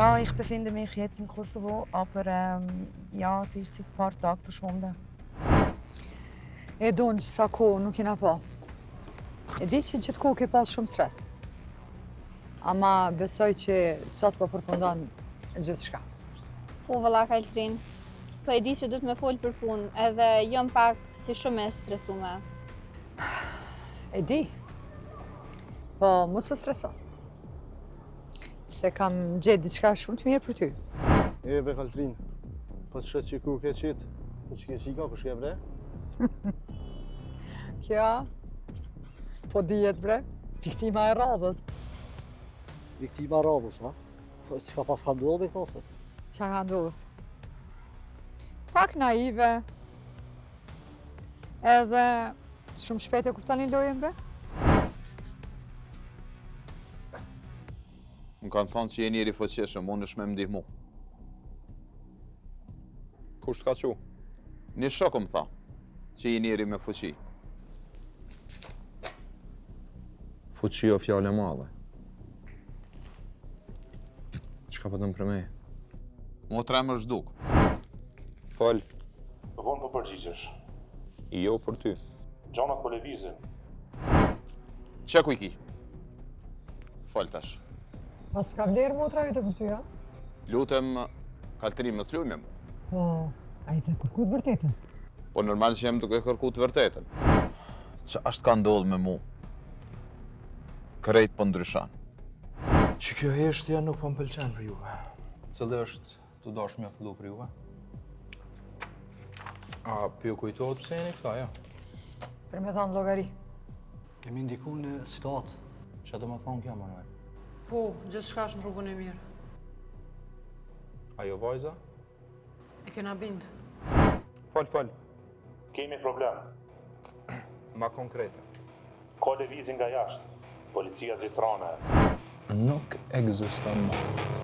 Ja, ich befinde mich jetzt im Kosovo, aber ja, sie ist seit ein paar Tagen verschwunden. E do në sa kohë nuk jena pa. E di që gjithë kohë ke pas shumë stres. Ama besoj që sot po përfundon gjithçka. Po valla Kaltrin, po e di që du të me folë për punë, edhe jam pak si shumë e stresume. E di, po mos të streso. Se kam gjetë diçka shumë të mirë për ty. E be Kaltrin, po të shetë që ku ke qitë, po që ke qika, po shke bre? Kja, po dijet bre, fiktima e radhës. Viktima radhës, ha? Po që ka pas ka ndodhë me këto se? Qa ka ndodhë? Pak naive, edhe shumë shpejt e kuptoni lojën bre. Më kanë thonë që je njeri fuqishëm, unë është me më ndihmu. Kusht ka qu? Një shokë më tha, që je njeri me fuqi. Fuqi o fjale madhe. Qka po dëmë për me? Motra më zhduk. Fal. Vonë po përgjigjesh. Jo për ty. Gjanat po lëvizin. Qa ku i ki? Fal tash. Pas ka vlerë motra vete për ty, ja? Lutem, Kaltrin, mos luj me mu. Po, a i të kërkut vërtetën? Po normal që jem duke kërku të vërtetën. Që ashtë ka ndodhë me mu? Krejt po ndryshan. Që kjo heshtja nuk po më pëlqen për juve. Cëllë është të dash me fillu për juve? A pjo kujtohet pse jeni këta, ja? Për me thanë logari. Kemi ndiku në situatë. Që do me thonë kjo, Manuel? Po, gjithë shka është në rrugën e mirë. Ajo vajza? E kena bindë. Fal. Kemi problem. Ma konkrete. Ka lëvizin nga jashtë. Policia zvistrane. Nuk egziston ma.